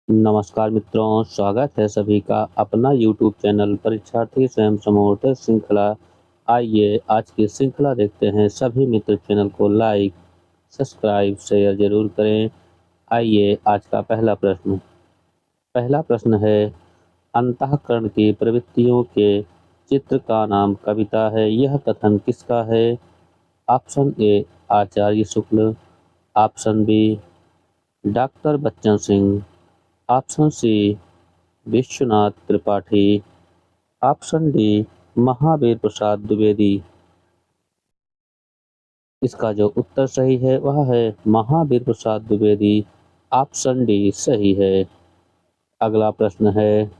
नमस्कार मित्रों, स्वागत है सभी का अपना यूट्यूब चैनल परीक्षार्थी स्वयं समूह टेस्ट श्रृंखला। आइए आज की श्रृंखला देखते हैं। सभी मित्र चैनल को लाइक, सब्सक्राइब, शेयर जरूर करें। आइए आज का पहला प्रश्न है, अंतःकरण की प्रवृत्तियों के चित्र का नाम कविता है। यह कथन किसका है? Option A Acharya Shukla, option B doctor Bachchan Singh, option C Vishwanath Tripathi, option D Mahavir Prasad Dwivedi. इसका जो उत्तर सही है वह है महावीर प्रसाद द्विवेदी। ऑप्शन डी सही है। अगला प्रश्न है,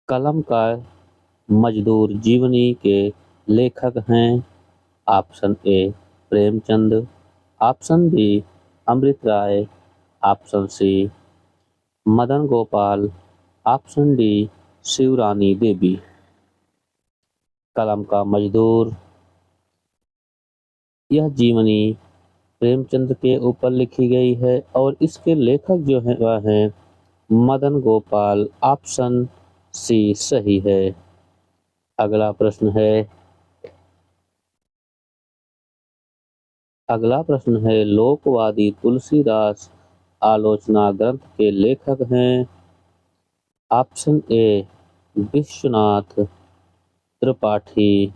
कलम का मजदूर जीवनी के लेखक हैं। Option A Premchand, option B Amrit Rai, option C Madan Gopal, option D Shivrani Devi. Kalam ka मजदूर यह जीवनी प्रेमचंद के ऊपर लिखी गई है और इसके लेखक जो है वह है मदन गोपाल। ऑप्शन सी सही है। अगला प्रश्न है, लोकवादी तुलसीदास आलोचना ग्रंथ के लेखक हैं। Option A Vishwanath Tripathi,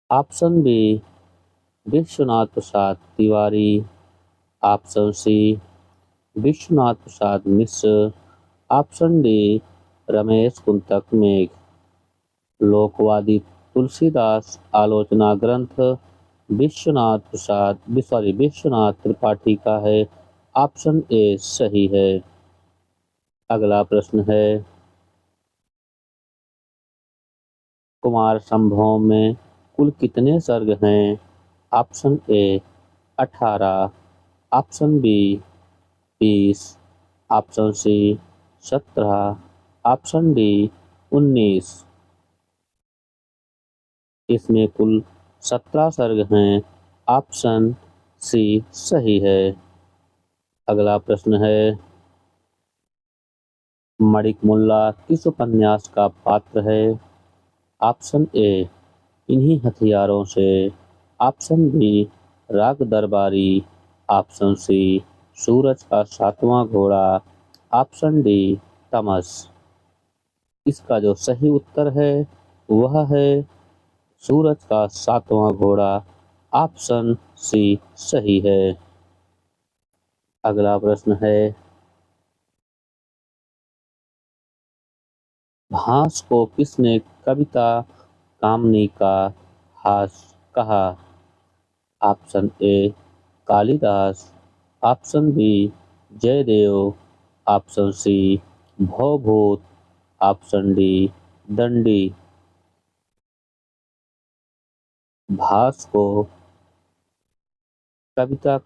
option B Vishwanath Prasad Tiwari, option C Vishwanath Prasad Mishra, option D Ramesh Kuntak Megh. लोकवादी तुलसीदास आलोचना ग्रंथ विश्वनाथ त्रिपाठी का है। ऑप्शन ए सही है। अगला प्रश्न है, कुमार संभव में कुल कितने सर्ग हैं? Option A 18, option B 20, option C 17, option D 19। इसमें कुल 17 सर्ग हैं। ऑप्शन सी सही है। अगला प्रश्न है, मणिक मुल्ला किस उपन्यास का पात्र है? ऑप्शन ए इन्हीं हथियारों से, ऑप्शन बी राग दरबारी, ऑप्शन सी सूरज का सातवां घोड़ा, ऑप्शन डी तमस। इसका जो सही उत्तर है वह है सूरज का सातवां घोड़ा। ऑप्शन सी सही है। अगला प्रश्न है, भास को किसने कविता कामनी का हास कहा? Option A Kalidas, option B Jaydev, option C Bhavabhuti, option D Dandi. Bhasa को कविता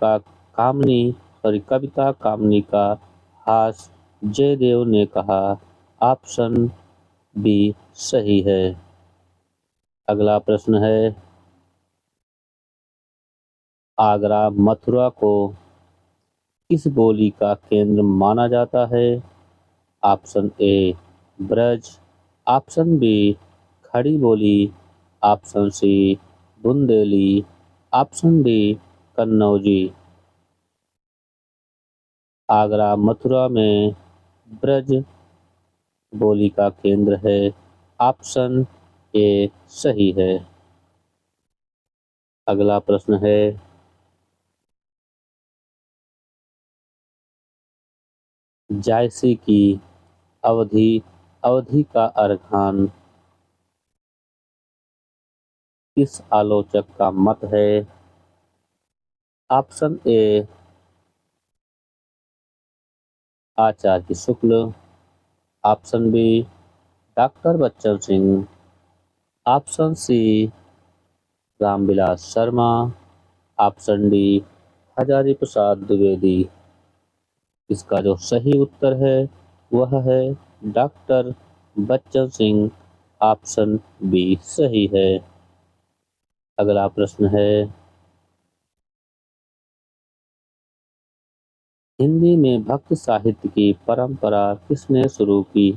कामनी का हास जयदेव ने कहा। ऑप्शन बी सही है। अगला प्रश्न है, आगरा मथुरा को किस बोली का केंद्र माना जाता है? Option A Braj, option B Khari Boli, option C Bundeli, option D Kannauji. Agra Mathura में ब्रज बोली का केंद्र है। ऑप्शन ए सही है। अगला प्रश्न है, जायसी की अवधि का अर्घान किस आलोचक का मत है? Option A Acharya Shukla, option B doctor Bachchan Singh, option C Ramvilas Sharma, option D Hazari Prasad Dwivedi. इसका जो सही उत्तर है वह है doctor Bachchan Singh. Option B सही है। अगला प्रश्न है, हिंदी में भक्त साहित्य की परंपरा किसने शुरू की?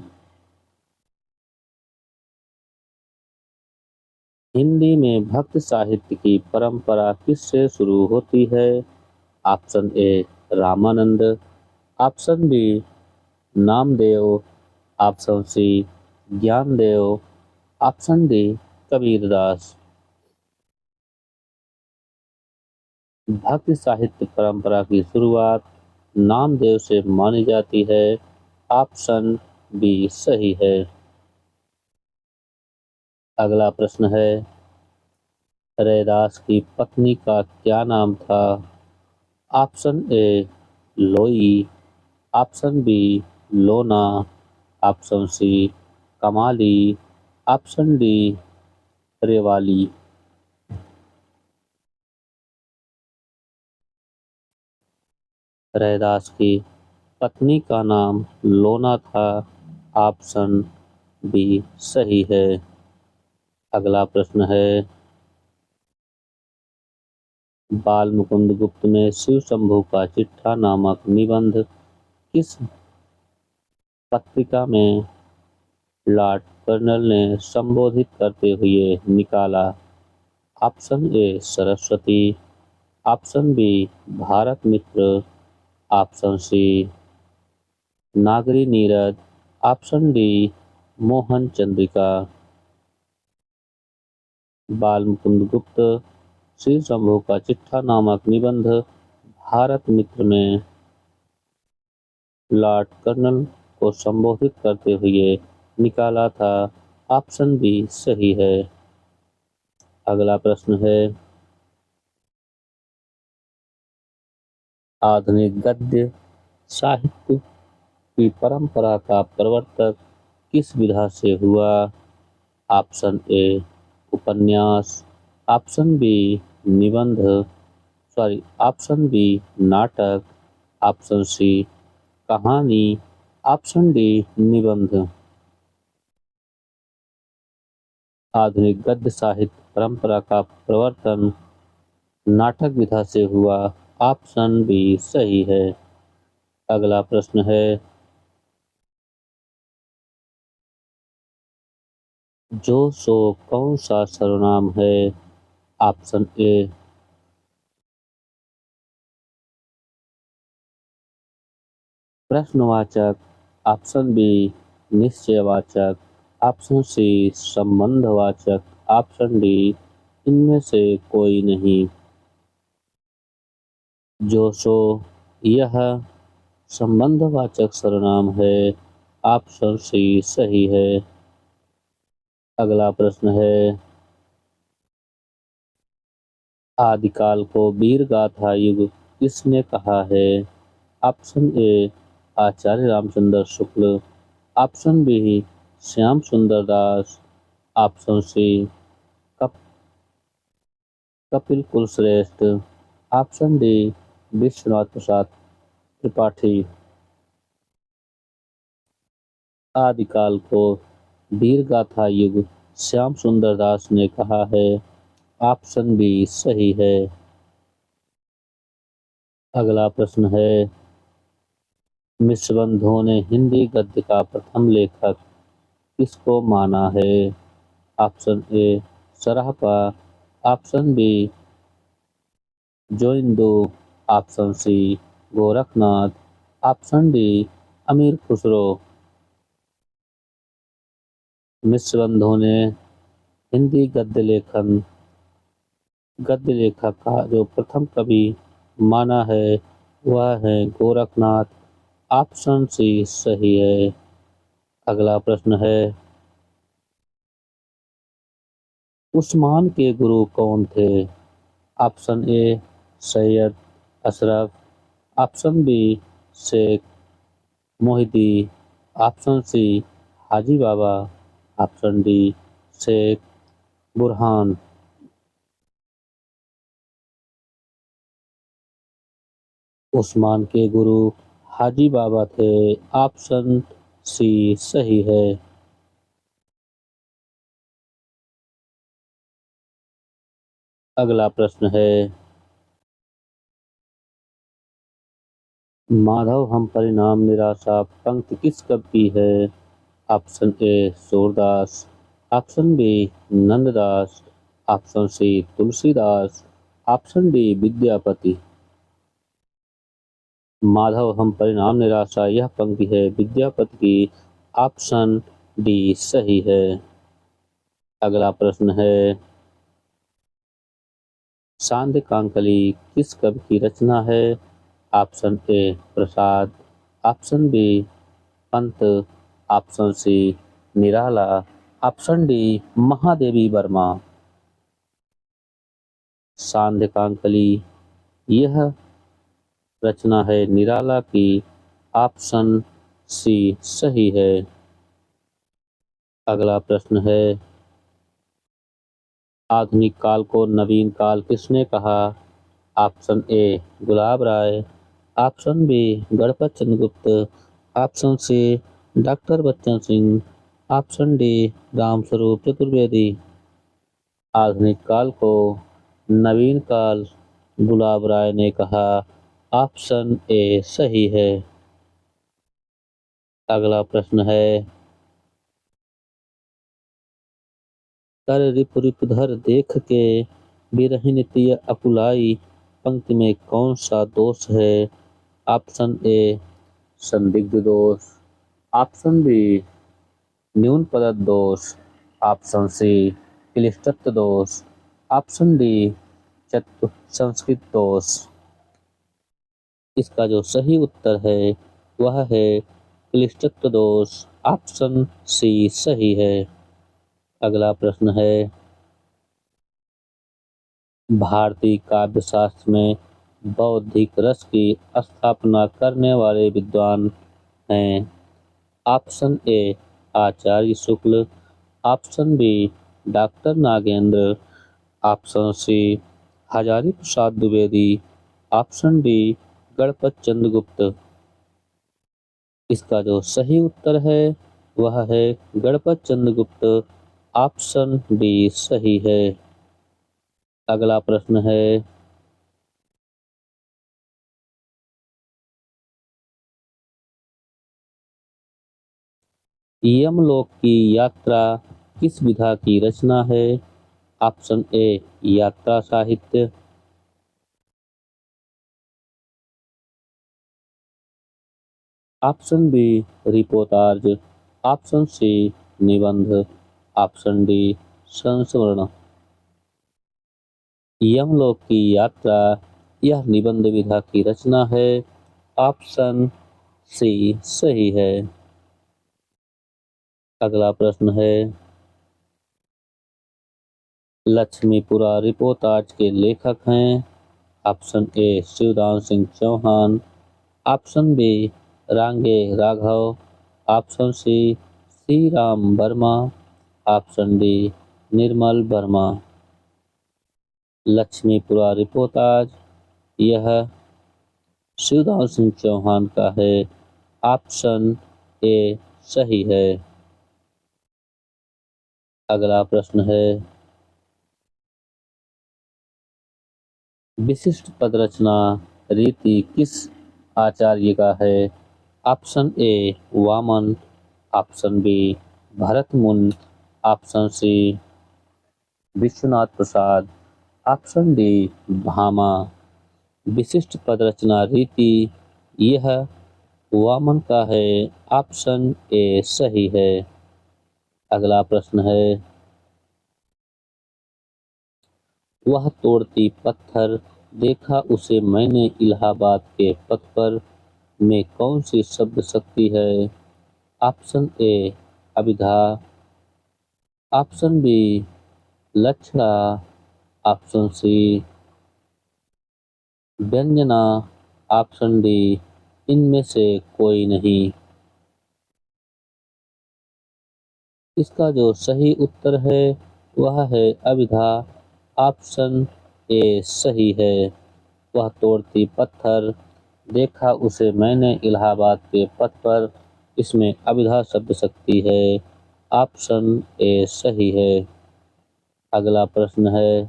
हिंदी में भक्त साहित्य की परंपरा किससे शुरू होती है? Option A Ramanand, option B Namdev, option C Gyandev, option D Kabirdas. भक्ति साहित्य परंपरा की शुरुआत नामदेव से मानी जाती है। ऑप्शन बी सही है। अगला प्रश्न है, रैदास की पत्नी का क्या नाम था? ऑप्शन ए लोई, ऑप्शन बी लोना, ऑप्शन सी कमाली, ऑप्शन डी रेवाली। रैदास की पत्नी का नाम लोना था। ऑप्शन बी सही है। अगला प्रश्न है, बाल मुकुंद गुप्त में शिव शंभू का चिट्ठा नामक निबंध किस पत्रिका में लॉर्ड कर्नल ने संबोधित करते हुए निकाला? Option A Saraswati, option B Bharat Mitra, option C Nagari Nirad, option D Mohan Chandrika. Bal Mukund गुप्त शिव शंभू का चिट्ठा नामक निबंध भारत मित्र में लॉर्ड कर्नल को संबोधित करते हुए निकाला था। ऑप्शन बी सही है। अगला प्रश्न है, आधुनिक गद्य साहित्य की परंपरा का प्रवर्तक किस विधा से हुआ? ऑप्शन ए उपन्यास, ऑप्शन बी निबंध, ऑप्शन बी नाटक, ऑप्शन सी कहानी, ऑप्शन डी निबंध। आधुनिक गद्य साहित्य परंपरा का प्रवर्तन नाटक विधा से हुआ। ऑप्शन बी सही है। अगला प्रश्न है, जो सो कौन सा सर्वनाम है? ऑप्शन ए प्रश्नवाचक, ऑप्शन बी निश्चयवाचक, ऑप्शन सी संबंधवाचक, ऑप्शन डी इनमें से कोई नहीं। जो सो यह संबंधवाचक सर्वनाम है। ऑप्शन सी सही है। अगला प्रश्न है, आदिकाल को वीर गाथा युग किसने कहा है? Option A Acharya Ramchandra Shukla, option B Shyam Sundar Das, option C कप, कपिल कुलश्रेष्ठ, ऑप्शन डी विश्वनाथ प्रसाद त्रिपाठी। आदिकाल को वीर गाथा युग श्याम सुंदर दास ने कहा है। ऑप्शन बी सही है। अगला प्रश्न है, मिश्रबंधुओं ने हिंदी गद्य का प्रथम लेखक किसको माना है? Option A Sarahpa, option B Joindo, option C Gorakhnath, option D Amir Khusro. मिश्रबंधुओं ने हिंदी गद्य लेखक का जो प्रथम कवि माना है वह है गोरखनाथ। ऑप्शन सी सही है। अगला प्रश्न है, उस्मान के गुरु कौन थे? Option A Syed Ashraf, option B Sheikh Mohidi, option C Haji Baba, option D Sheikh Burhan. Usman के गुरु हाजी बाबा थे। ऑप्शन सी सही है। अगला प्रश्न है, माधव हम परिणाम निराशा पंक्ति किस कवि की है? Option A Surdas, option B Nanddas, option C Tulsidas, option D Vidyapati. Madhav हम परिणाम निराशा यह पंक्ति है विद्यापति की। ऑप्शन डी सही है। अगला प्रश्न है, सांध्य कांकली किस कवि की रचना है? Option A Prasad, option B Pant, option C Nirala, option D Mahadevi Verma. Sandhya Kankali यह रचना है निराला की। ऑप्शन सी सही है। अगला प्रश्न है, आधुनिक काल को नवीन काल किसने कहा? Option A Gulab Rai, option B Ganpat Chandragupt, option C doctor Bachchan Singh, option D Ramswaroop Chaturvedi. आधुनिक काल को नवीन काल गुलाब राय ने कहा। ऑप्शन ए सही है। अगला प्रश्न है, कर रिपु रिपु धर देख के बिरहिन तिय अकुलाई पंक्ति में कौन सा दोष है? ऑप्शन ए संदिग्ध दोष, ऑप्शन बी न्यून पदक दोष, ऑप्शन सी क्लिष्टत्व दोष, ऑप्शन डी चतुर संस्कृत दोष। इसका जो सही उत्तर है वह है क्लिष्टत्व दोष। ऑप्शन सी सही है। अगला प्रश्न है, भारतीय काव्य शास्त्र में बौद्धिक रस की स्थापना करने वाले विद्वान हैं? Option A Acharya Shukla, option B doctor Nagendra, option C Hazari Prasad Dwivedi, option D Ganpat Chandragupt. इसका जो सही उत्तर है वह है गणपत चंद्रगुप्त। ऑप्शन डी सही है। अगला प्रश्न है, यमलोक की यात्रा किस विधा की रचना है? ऑप्शन ए यात्रा साहित्य, option B reportage, option C निबंध, ऑप्शन डी संस्मरण। यमलोक की यात्रा यह निबंध विधा की रचना है। ऑप्शन सी सही है। अगला प्रश्न है, लक्ष्मीपुरा रिपोर्टाज के लेखक हैं? Option A Shivdan Singh Chauhan, option B Rangeya Raghav, option C C Ram Verma, option D Nirmal Verma. Lakshmipura reportage यह शिवदान सिंह चौहान का है। ऑप्शन ए सही है। अगला प्रश्न है, विशिष्ट पद रचना रीति किस आचार्य का है? Option A Vaman, option B Bharat Muni, option C Vishwanath Prasad, option D Bhama. विशिष्ट पद रचना रीति यह वामन का है। ऑप्शन ए सही है। अगला प्रश्न है, वह तोड़ती पत्थर देखा उसे मैंने इलाहाबाद के पथ पर में कौन सी शब्द शक्ति है? ऑप्शन ए अभिधा, ऑप्शन बी लक्षणा, ऑप्शन सी व्यंजना, ऑप्शन डी इनमें से कोई नहीं। इसका जो सही उत्तर है वह है अभिधा। ऑप्शन ए सही है। वह तोड़ती पत्थर देखा उसे मैंने इलाहाबाद के पथ पर, इसमें अभिधा शब्द शक्ति है। ऑप्शन ए सही है। अगला प्रश्न है,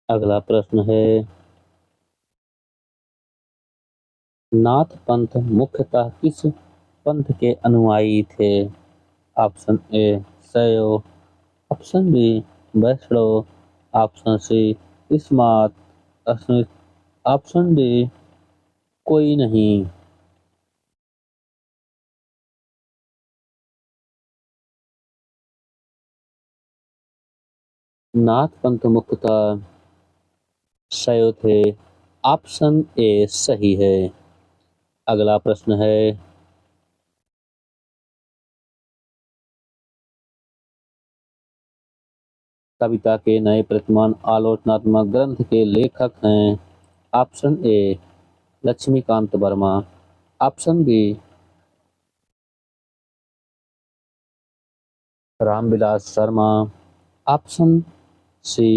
अगला प्रश्न है, नाथ पंथ मुख्यतः किस पंथ के अनुयायी थे? ऑप्शन ए शैव, ऑप्शन बी वैष्णव, ऑप्शन सी स्मार्त, ऑप्शन डी कोई नहीं। नाथ पंथ मुख्यतः शैव थे। ऑप्शन ए सही है। अगला प्रश्न है, कविता के नए प्रतिमान आलोचनात्मक ग्रंथ के लेखक हैं? Option A Laxmikant Verma, option B Ramvilas Sharma, option C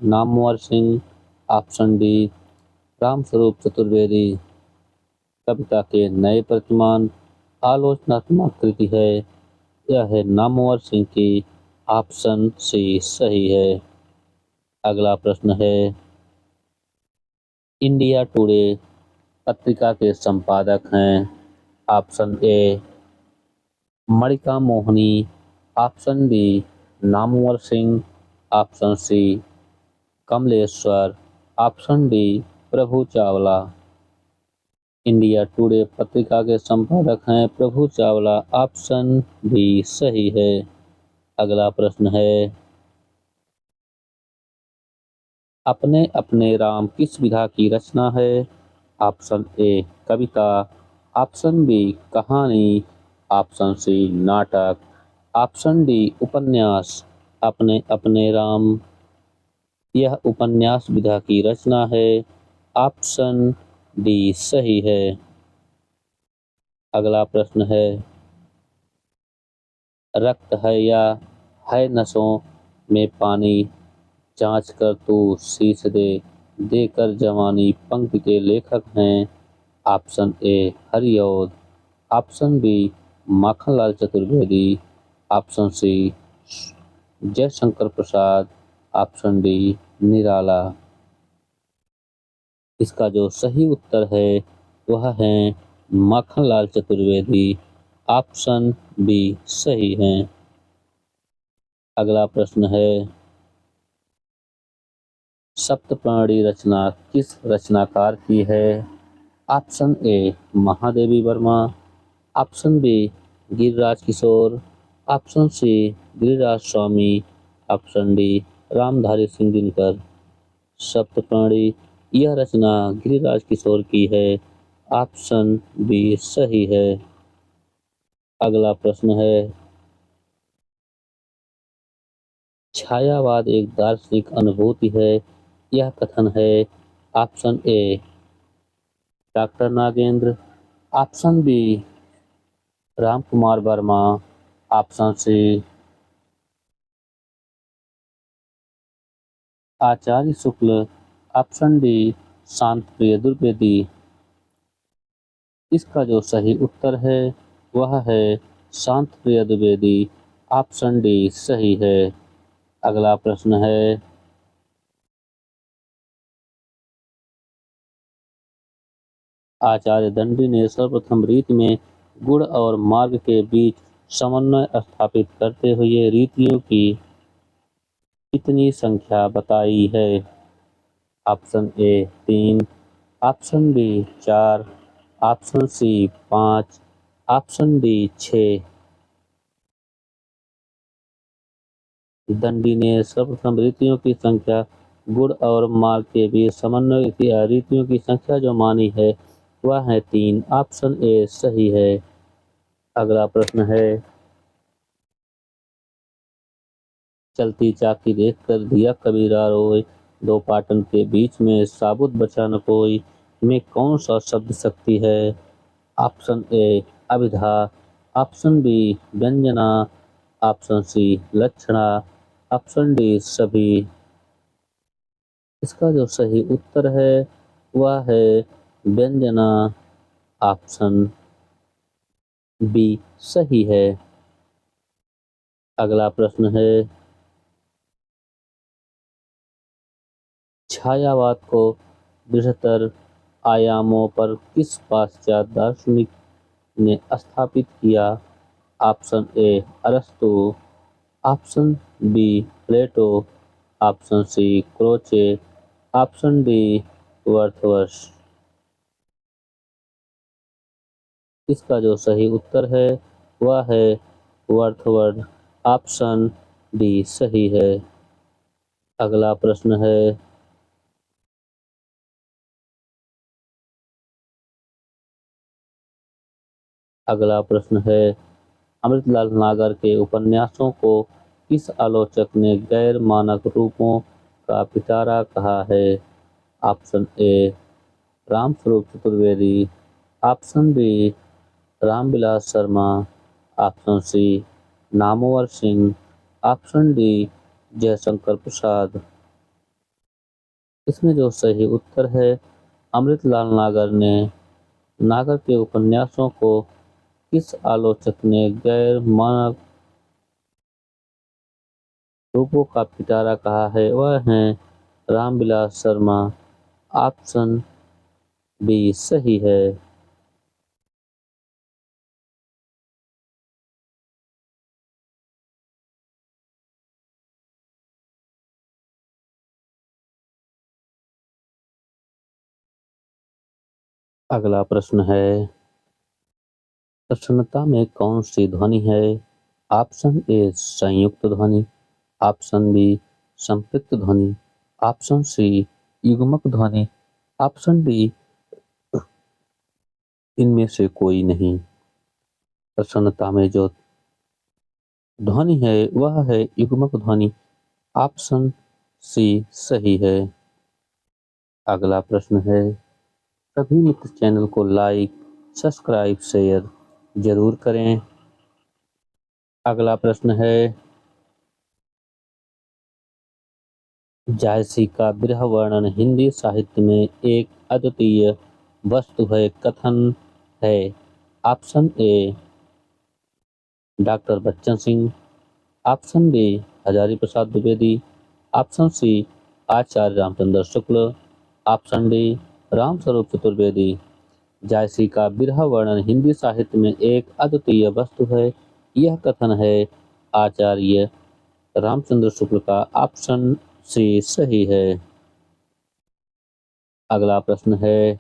Namvar Singh, option D Ramswaroop Chaturvedi. कविता के नए प्रतिमान आलोचनात्मक कृति है। यह है नामवर सिंह की। ऑप्शन सी सही है। अगला प्रश्न है, इंडिया टुडे पत्रिका के संपादक हैं? Option A Manika Mohini, option B Namvar Singh, option C Kamleshwar, option D Prabhu Chawla. India Today पत्रिका के संपादक हैं प्रभु चावला। ऑप्शन बी सही है। अगला प्रश्न है, अपने अपने राम किस विधा की रचना है? ऑप्शन ए कविता, ऑप्शन बी कहानी, ऑप्शन सी नाटक, ऑप्शन डी उपन्यास। अपने अपने राम यह उपन्यास विधा की रचना है। ऑप्शन डी सही है। अगला प्रश्न है, रक्त है या है नसों में पानी, जांच कर तू शीश दे, देकर जवानी। पंक्ति के लेखक हैं? Option A Hariaudh, option B Makhanlal Chaturvedi, option C Jaishankar Prasad, option D Nirala. इसका जो सही उत्तर है वह है माखनलाल चतुर्वेदी। ऑप्शन बी सही है। अगला प्रश्न है, सप्तपर्णी रचना किस रचनाकार की है? Option A Mahadevi Verma, option B Giriraj Kishore, option C Giriraj Swami, option D Ramdhari Singh Dinkar. Saptaparni यह रचना गिरिराज किशोर की है। ऑप्शन बी सही है। अगला प्रश्न है, छायावाद एक दार्शनिक अनुभूति है, यह कथन है? Option A doctor Nagendra, option B Ramkumar Verma, option C Acharya Shukla, option D Shantipriya Dwivedi. इसका जो सही उत्तर है वह है शांत प्रिय द्विवेदी। ऑप्शन डी सही है। अगला प्रश्न है, आचार्य दंडी ने सर्वप्रथम रीति में गुण और मार्ग के बीच समन्वय स्थापित करते हुए रीतियों की कितनी संख्या बताई है? Option A 3, option B 4, option C 5, option D 6। Dandi ने सर्वप्रथम रीतियों की संख्या गुण और मार्ग के बीच समन्वय किया। रीतियों की संख्या जो मानी है वह है 3। ऑप्शन ए सही है। अगला प्रश्न है, चलती चाकी देख कर दिया कबीरा रोए, दो पाटन के बीच में साबुत बचा न कोई, में कौन सा शब्द शक्ति है? ऑप्शन ए अभिधा, ऑप्शन बी व्यंजना, ऑप्शन सी लक्षणा, ऑप्शन डी सभी। इसका जो सही उत्तर है वह है व्यंजना। ऑप्शन बी सही है। अगला प्रश्न है, छायावाद को बृहत्तर आयामों पर किस पाश्चात्य दार्शनिक ने स्थापित किया? Option A Arastu, option B Plato, option C Croce, option D Wordsworth. इसका जो सही उत्तर है वह है वर्dsworth। ऑप्शन डी सही है। अगला प्रश्न है, अमृतलाल नागर के उपन्यासों को किस आलोचक ने गैर मानक रूपों का पिटारा कहा है? Option A Ramswaroop Chaturvedi, option B Ramvilas Sharma, option C Namvar Singh, option D Jaishankar Prasad. इसमें जो सही उत्तर है, अमृतलाल नागर के उपन्यासों को किस आलोचक ने गैर मानक रूपों का पिटारा कहा है? वह हैं रामविलास शर्मा। ऑप्शन बी सही है। अगला प्रश्न है, प्रश्नता में कौन सी ध्वनि है? ऑप्शन ए संयुक्त ध्वनि, ऑप्शन बी संपृक्त ध्वनि, ऑप्शन सी युग्मक ध्वनि, ऑप्शन डी इनमें से कोई नहीं। प्रश्नता में जो ध्वनि है वह है युग्मक ध्वनि। ऑप्शन सी सही है। अगला प्रश्न है, सभी मित्र चैनल को लाइक, सब्सक्राइब, शेयर जरूर करें। अगला प्रश्न है, जायसी का विरह वर्णन हिंदी साहित्य में एक अद्वितीय वस्तु है कथन है? Option A doctor Bachchan Singh, option B Hazari Prasad Dwivedi, option C Acharya Ramchandra Shukla, option D Ramswaroop Chaturvedi. Jayasi का विरह वर्णन हिंदी साहित्य में एक अद्वितीय वस्तु है, यह कथन है आचार्य रामचंद्र शुक्ल का। ऑप्शन सी सही है। अगला प्रश्न है,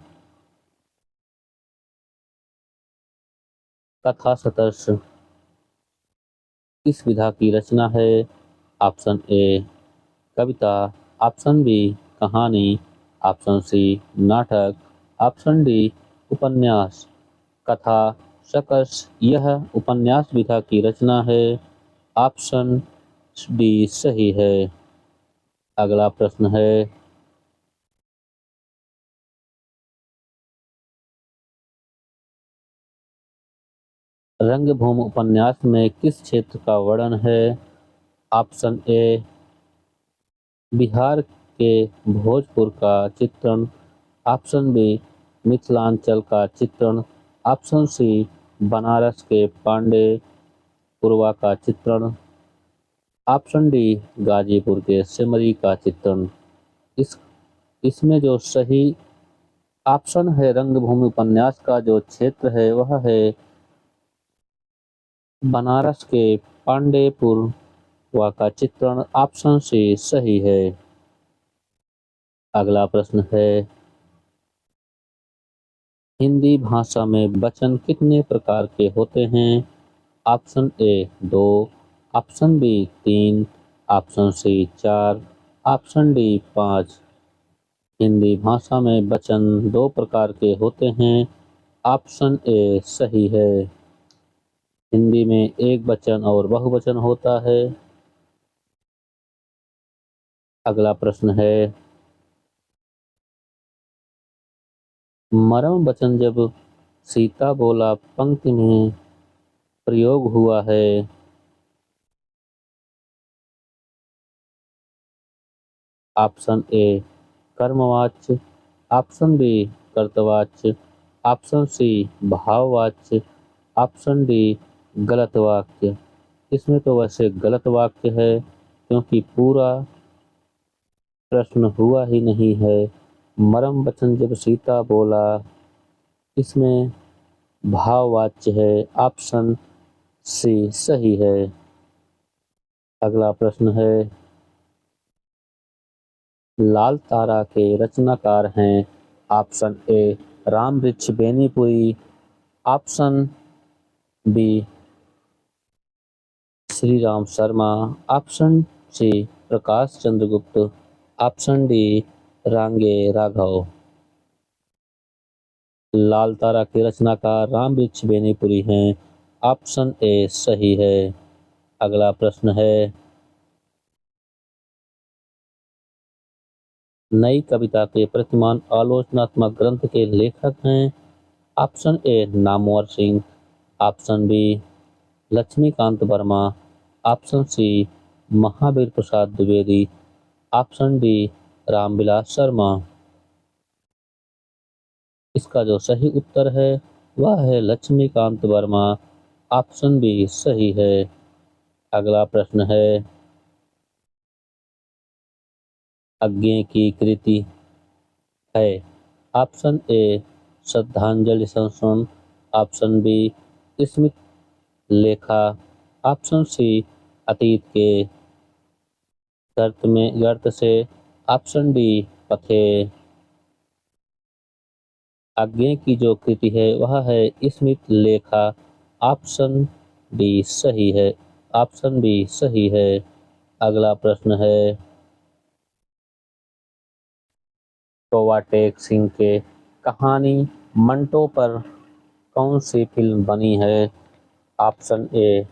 कथा सतर्ष किस विधा की रचना है? ऑप्शन ए कविता, ऑप्शन बी कहानी, ऑप्शन सी नाटक, ऑप्शन डी उपन्यास। कथा सकस यह उपन्यास विधा की रचना है। ऑप्शन डी सही है। अगला प्रश्न है, रंगभूमि उपन्यास में किस क्षेत्र का वर्णन है? ऑप्शन ए बिहार के भोजपुर का चित्रण, ऑप्शन बी मिथिलांचल का चित्रण, ऑप्शन सी बनारस के पांडेपुरवा का चित्रण, ऑप्शन डी गाजीपुर के सिमरी का चित्रण। इसमें जो सही ऑप्शन है, रंगभूमि उपन्यास का जो क्षेत्र है वह है बनारस के पांडेपुरवा का चित्रण। ऑप्शन सी सही है। अगला प्रश्न है, हिंदी भाषा में वचन कितने प्रकार के होते हैं? Option A 2, option B 3, option C 4, option D 5। Hindi भाषा में वचन 2 प्रकार के होते हैं। ऑप्शन ए सही है। हिंदी में एक वचन और बहुवचन होता है। अगला प्रश्न है, मरम वचन जब सीता बोला पंक्ति में प्रयोग हुआ है। ऑप्शन ए कर्मवाच्य, ऑप्शन बी कर्तवाच्य, ऑप्शन सी भाववाच्य, ऑप्शन डी गलत वाक्य। इसमें तो वैसे गलत वाक्य है, क्योंकि पूरा प्रश्न हुआ ही नहीं है। मरम वचन जब सीता बोला, इसमें भाववाच्य है। ऑप्शन सी सही है। अगला प्रश्न है, लाल तारा के रचनाकार हैं। Option A Rambriksh Benipuri, option B Shri Ram Sharma, option C Prakash Chandragupta, option D Rangeya Raghav. लाल तारा के रचनाकार रामवृक्ष बेनीपुरी हैं। ऑप्शन ए सही है। अगला प्रश्न है, नई कविता के प्रतिमान आलोचनात्मक ग्रंथ के लेखक हैं। Option A Namvar Singh, option B Laxmikant Verma, option C Mahavir Prasad Dwivedi, option D Ramvilas Sharma. इसका जो सही उत्तर है वह है लक्ष्मीकांत वर्मा, ऑप्शन बी सही है। अगला प्रश्न है, अज्ञे की कृति है। ऑप्शन ए श्रद्धांजलि संस्मरण, ऑप्शन बी स्मृत लेखा, ऑप्शन सी अतीत के गर्त से, ऑप्शन डी पथे। आज्ञे की जो कृति है वह है स्मृत लेखा, ऑप्शन डी सही है। ऑप्शन बी सही है। अगला प्रश्न है, कौवा टेक सिंह के कहानी मंटो पर कौन सी फिल्म बनी है। Option A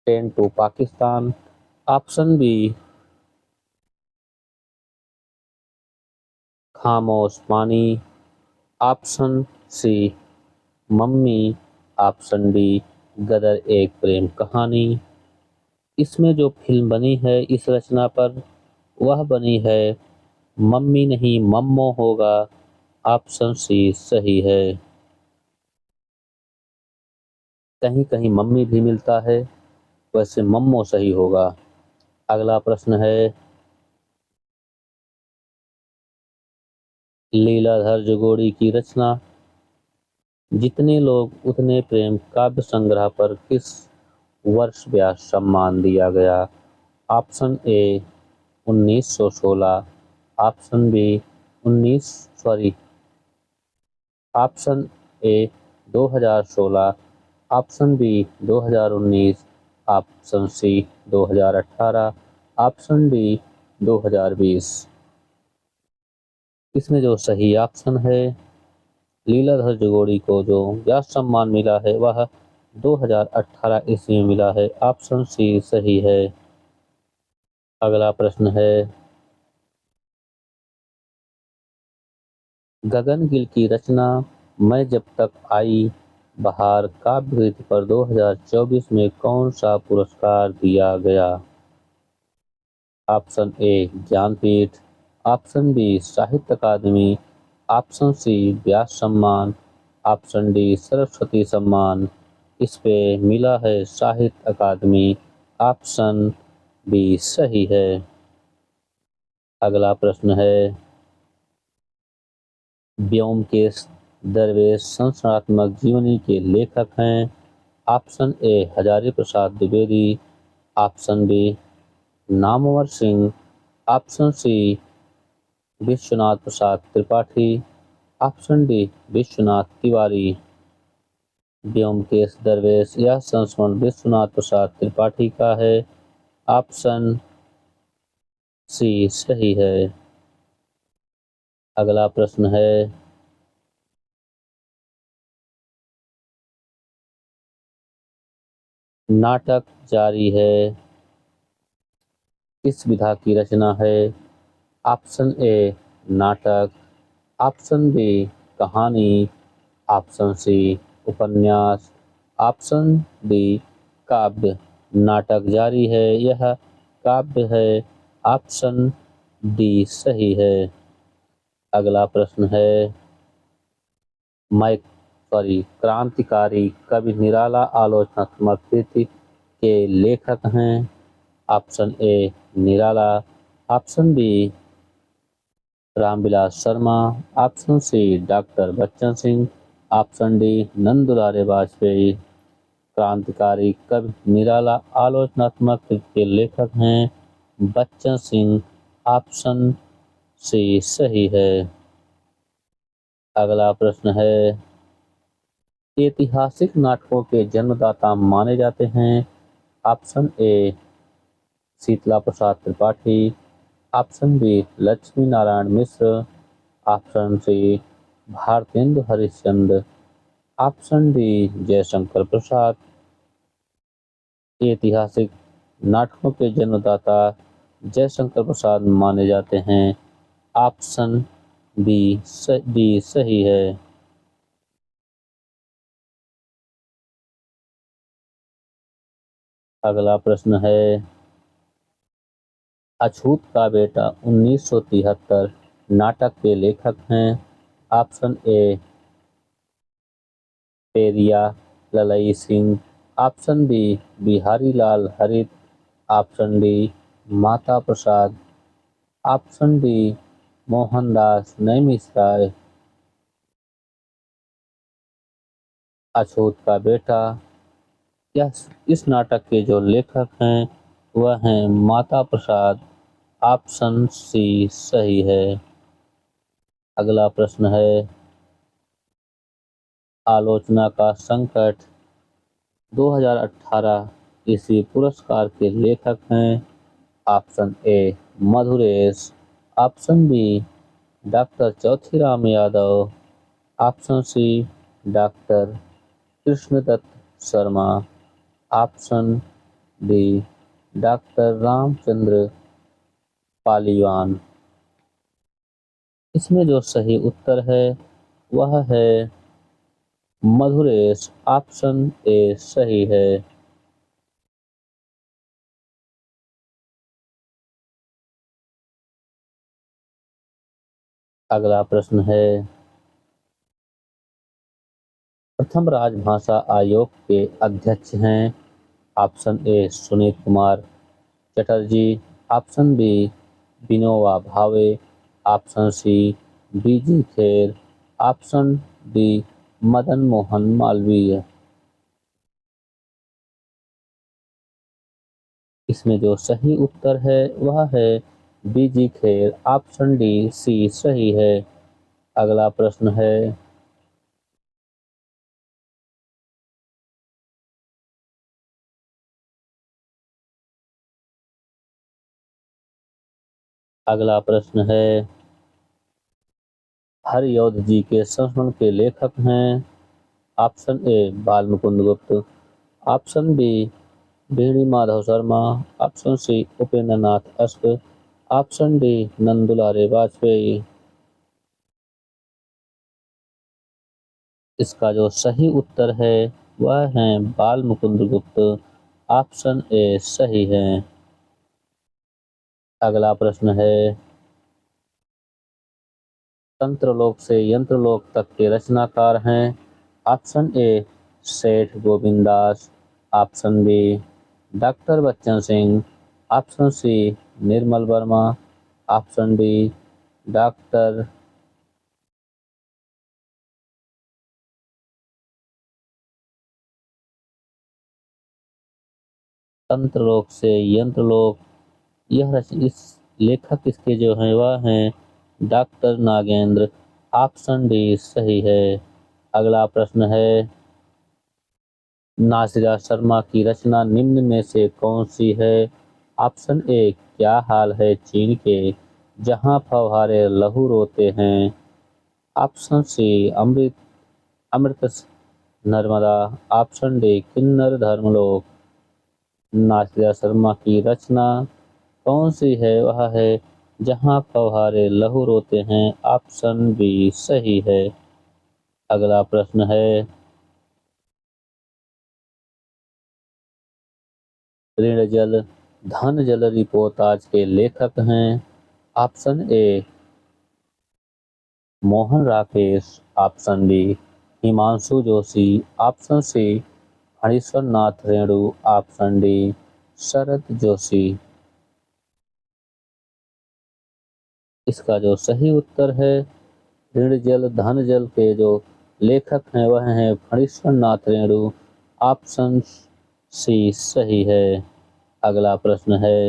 train to Pakistan, option B Khamosh Pani, option C मम्मी, ऑप्शन डी गदर एक प्रेम कहानी। इसमें जो फिल्म बनी है इस रचना पर वह बनी है मम्मी नहीं मम्मो होगा, ऑप्शन सी सही है। कहीं कहीं मम्मी भी मिलता है, वैसे मम्मो सही होगा। अगला प्रश्न है, लीलाधर जुगोड़ी की रचना जितने लोग उतने प्रेम काव्य संग्रह पर किस वर्ष व्यास सम्मान दिया गया। Option A 1916, option B 19 sorry option A 2016, option B 2019, option C 2018, option D 2020। इसमें जो सही ऑप्शन है, लीलाधर जुगोड़ी को जो व्यास सम्मान मिला है वह 2018 ईस्वी में मिला है, ऑप्शन सी सही है। अगला प्रश्न है, गगन गिल की रचना मैं जब तक आई बहार काव्य कृति पर 2024 में कौन सा पुरस्कार दिया गया। Option A Jnanpith, option B Sahitya Akademi, option C व्यास सम्मान, ऑप्शन डी सरस्वती सम्मान। इस पे मिला है साहित्य अकादमी, ऑप्शन बी सही है। अगला प्रश्न है, व्योमकेश दरवेश संरचनात्मक जीवनी के लेखक हैं। Option A Hazari Prasad Dwivedi, option B Namvar Singh, option C Vishwanath Prasad Tripathi, option D Vishwanath Tiwari. Vyomkesh Darvesh यह संस्मरण विश्वनाथ प्रसाद त्रिपाठी का है, ऑप्शन सी सही है। अगला प्रश्न है, नाटक जारी है किस विधा की रचना है। ऑप्शन ए नाटक, ऑप्शन बी कहानी, ऑप्शन सी उपन्यास, ऑप्शन डी काव्य। नाटक जारी है यह काव्य है, ऑप्शन डी सही है। अगला प्रश्न है, क्रांतिकारी कवि निराला आलोचनात्मक कृति के लेखक हैं। Option A Nirala, option B Ramvilas Sharma, option C doctor Bachchan Singh, option D Nandulare Vajpeyi. Krantikari Kavi निराला आलोचनात्मक कृति के लेखक हैं बच्चन सिंह। ऑप्शन सी सही है। अगला प्रश्न है, ऐतिहासिक नाटकों के जन्मदाता माने जाते हैं। Option A Sheetla Prasad Tripathi, option B Laxmi Narayan Mishra, option C Bharatendu Harishchandra, option D Jaishankar Prasad. ऐतिहासिक नाटकों के जन्मदाता जयशंकर प्रसाद माने जाते हैं। ऑप्शन बी सही है। अगला प्रश्न है, अछूत का बेटा 1973 नाटक के लेखक हैं। Option A Periya Lalai Singh, option B Bihari Lal Harit, option D Mata Prasad, option D Mohandas Naimishray. अछूत का बेटा, यह इस नाटक के जो लेखक हैं वह हैं माता प्रसाद। ऑप्शन सी सही है। अगला प्रश्न है, आलोचना का संकट 2018 ईस्वी पुरस्कार के लेखक हैं। Option A Madhuresh, option B doctor Chauthiram Yadav, option C doctor Krishnadatt Sharma, option D doctor Ramchandra Paliwan. इसमें जो सही उत्तर है वह है मधुरेश। ऑप्शन ए सही है। अगला प्रश्न है, प्रथम राजभाषा आयोग के अध्यक्ष हैं। Option A Sunit Kumar Chatterji, option B Vinoba Bhave, option C BG Kher, option D Madan Mohan Malviya. इसमें जो सही उत्तर है वह है BG Kher. Option D C सही है। अगला प्रश्न है, अगला प्रश्न है, हरिऔध जी के संस्मरण के लेखक हैं। ऑप्शन ए Bal Mukund Gupt, option B Beni Madhav Sharma, option C Upendra Nath Ashk, option D Nandulare Vajpayee. इसका जो सही उत्तर है वह है बाल मुकुंद गुप्त। ऑप्शन ए सही है। अगला प्रश्न है, तंत्रलोक से यंत्रलोक तक के रचनाकार हैं। Option A Seth Govind Das, option B doctor Bachchan Singh, option C Nirmal Verma, option D doctor तंत्रलोक से यंत्रलोक, इस लेखक इसके जो हैं वह हैं डॉक्टर नागेंद्र। ऑप्शन डी सही है। अगला प्रश्न है, नासिरा शर्मा की रचना निम्न में से कौन सी है। ऑप्शन ए क्या हाल है चीन के, जहां फव्वारे लहू रोते हैं, ऑप्शन सी अमृत अमृत नर्मदा, ऑप्शन डी किन्नर धर्मलोक। नासिरा शर्मा की रचना कौन सी है वह है जहां फव्वारे लहू रोते हैं। ऑप्शन बी सही है। अगला प्रश्न है, ऋण जल धन जल रिपोर्टाज के लेखक हैं। Option A Mohan Rakesh, option B Himanshu Joshi, option C Harishwar Nath Renu, option D Sharad Joshi. इसका जो सही उत्तर है ऋण जल धन जल के जो लेखक हैं वह हैं फणीश्वर नाथ रेणु। ऑप्शन सी सही है। अगला प्रश्न है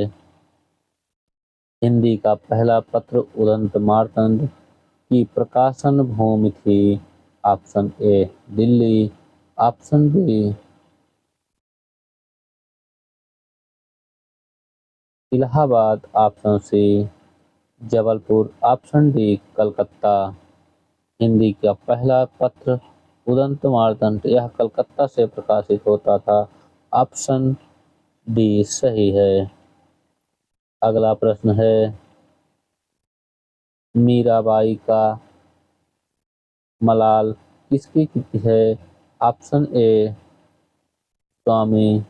हिंदी का पहला पत्र उदंत मार्तंड की प्रकाशन भूमि थी। Option A Delhi, option B Allahabad, option C Jabalpur, option D Calcutta. Hindi का पहला पत्र उदंत मार्तंड यह कलकत्ता से प्रकाशित होता था। ऑप्शन डी सही है। अगला प्रश्न है मीराबाई का मलाल किसकी कृति है। Option A Swami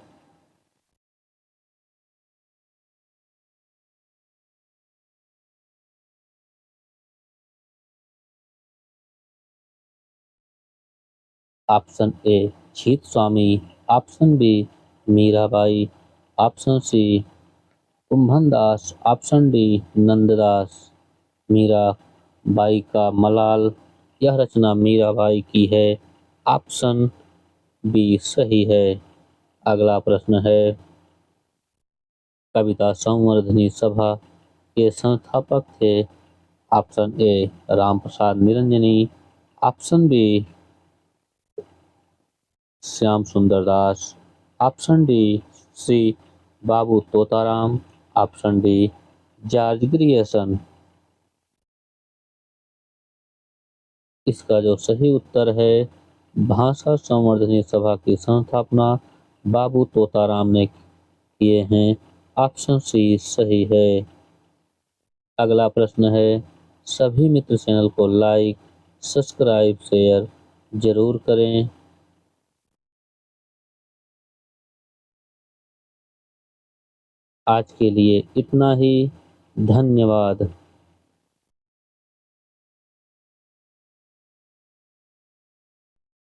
option A Chhit Swami, option B Mirabai, option C Kumbhan Das, option D Nanddas. Mirabai का मलाल यह रचना मीराबाई की है। ऑप्शन बी सही है। अगला प्रश्न है कविता संवर्धनी सभा के संस्थापक थे। Option A Ramprasad Niranjani, option B Shyam Sundar Das, option D C Babu Totaram, option D George Grierson. इसका जो सही उत्तर है भाषा संवर्धनी सभा की संस्थापना बाबू तोताराम ने किए हैं। ऑप्शन सी सही है। अगला प्रश्न है सभी मित्र चैनल को लाइक सब्सक्राइब शेयर जरूर करें। आज के लिए इतना ही। धन्यवाद।